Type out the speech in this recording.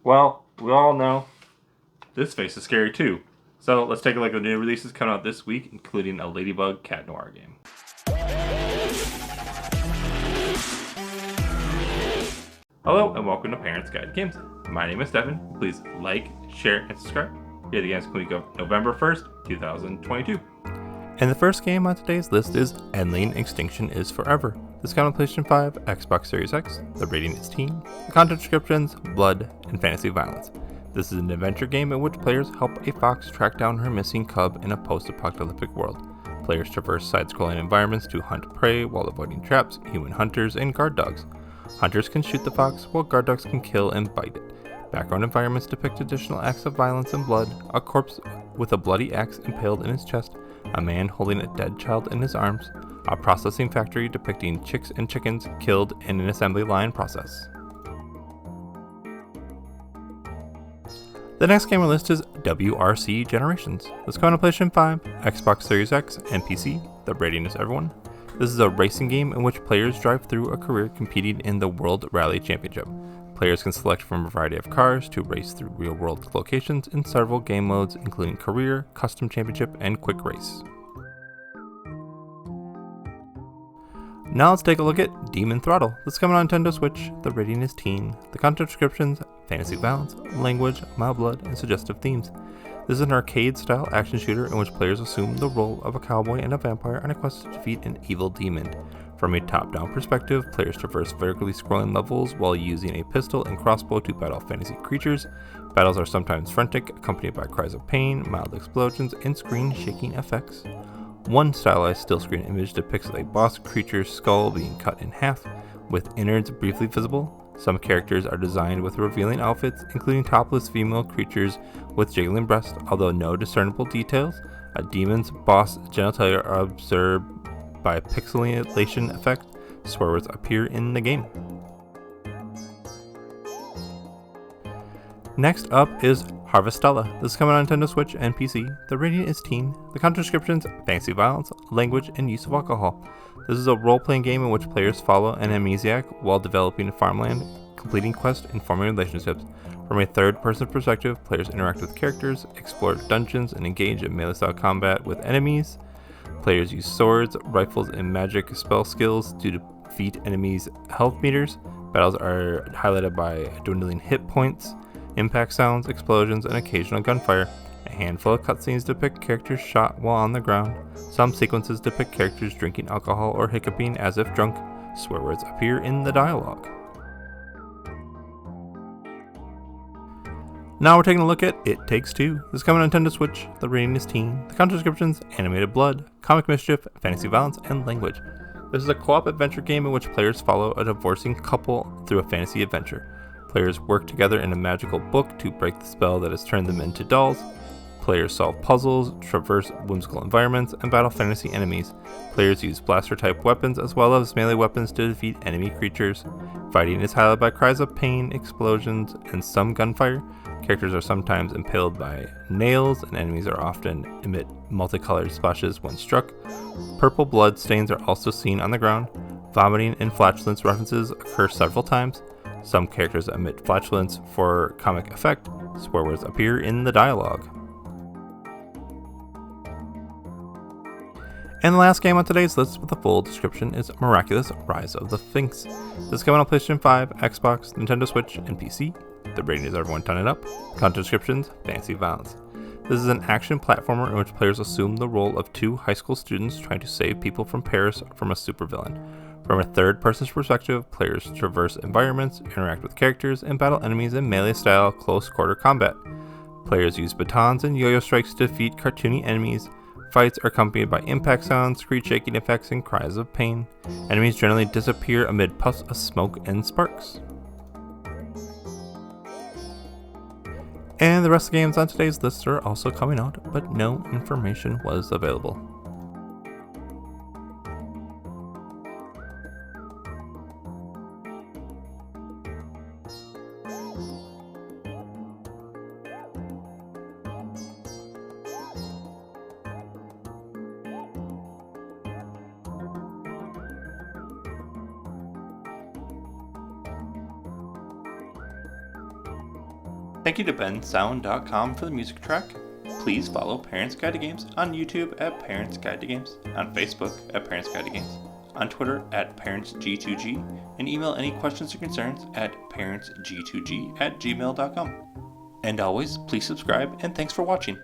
Well, we all know this face is scary too. So let's take a look at the new releases coming out this week, including a Ladybug Cat Noir game. Hello and welcome to Parents Guide to Games. My name is Stefan. Please like, share, and subscribe. Here are the games week of November 1st, 2022. And the first game on today's list is Endling Extinction is Forever. This comes on PlayStation 5, Xbox Series X. The rating is teen. The content descriptions, blood, and fantasy violence. This is an adventure game in which players help a fox track down her missing cub in a post-apocalyptic world. Players traverse side-scrolling environments to hunt prey while avoiding traps, human hunters, and guard dogs. Hunters can shoot the fox, while guard dogs can kill and bite it. Background environments depict additional acts of violence and blood, a corpse with a bloody axe impaled in his chest, a man holding a dead child in his arms, a processing factory depicting chicks and chickens killed in an assembly line process. The next game on the list is WRC Generations. This comes on PlayStation 5, Xbox Series X, and PC. The rating is everyone. This is a racing game in which players drive through a career competing in the World Rally Championship. Players can select from a variety of cars to race through real-world locations in several game modes, including Career, Custom Championship, and Quick Race. Now let's take a look at Demon Throttle. This is coming on Nintendo Switch. The rating is teen. The content descriptions, fantasy violence, language, mild blood, and suggestive themes. This is an arcade-style action shooter in which players assume the role of a cowboy and a vampire on a quest to defeat an evil demon. From a top-down perspective, players traverse vertically scrolling levels while using a pistol and crossbow to battle fantasy creatures. Battles are sometimes frantic, accompanied by cries of pain, mild explosions, and screen-shaking effects. One stylized still-screen image depicts a boss creature's skull being cut in half, with innards briefly visible. Some characters are designed with revealing outfits, including topless female creatures with jiggling breasts, although no discernible details. A demon's boss genitalia are observed by a pixelation effect. Swear words appear in the game. Next up is Harvestella. This is coming on Nintendo Switch and PC. The rating is teen. The content descriptions, fantasy violence, language, and use of alcohol. This is a role-playing game in which players follow an amnesiac while developing a farmland, completing quests, and forming relationships. From a third-person perspective, players interact with characters, explore dungeons, and engage in melee-style combat with enemies. Players use swords, rifles, and magic spell skills to defeat enemies' health meters. Battles are highlighted by dwindling hit points, impact sounds, explosions, and occasional gunfire. A handful of cutscenes depict characters shot while on the ground. Some sequences depict characters drinking alcohol or hiccuping as if drunk. Swear words appear in the dialogue. Now we're taking a look at It Takes Two. This is coming on Nintendo Switch. The rating is teen. The content descriptions, animated blood, comic mischief, fantasy violence, and language. This is a co-op adventure game in which players follow a divorcing couple through a fantasy adventure. Players work together in a magical book to break the spell that has turned them into dolls. Players solve puzzles, traverse whimsical environments, and battle fantasy enemies. Players use blaster-type weapons as well as melee weapons to defeat enemy creatures. Fighting is highlighted by cries of pain, explosions, and some gunfire. Characters are sometimes impaled by nails, and enemies are often emit multicolored splashes when struck. Purple blood stains are also seen on the ground. Vomiting and flatulence references occur several times. Some characters emit flatulence for comic effect. Swear words appear in the dialogue. And the last game on today's list with a full description is Miraculous: Rise of the Sphinx. This is coming on PlayStation 5, Xbox, Nintendo Switch, and PC. The rating is everyone turn it up. Content descriptions, fantasy violence. This is an action platformer in which players assume the role of two high school students trying to save people from Paris from a supervillain. From a third-person's perspective, players traverse environments, interact with characters, and battle enemies in melee-style close-quarter combat. Players use batons and yo-yo strikes to defeat cartoony enemies. Fights are accompanied by impact sounds, screech-shaking effects, and cries of pain. Enemies generally disappear amid puffs of smoke and sparks. And the rest of the games on today's list are also coming out, but no information was available. Thank you to bensound.com for the music track. Please follow Parents Guide to Games on YouTube at Parents Guide to Games, on Facebook at Parents Guide to Games, on Twitter at ParentsG2G, and email any questions or concerns at parentsg2g@gmail.com. And always, please subscribe, and thanks for watching.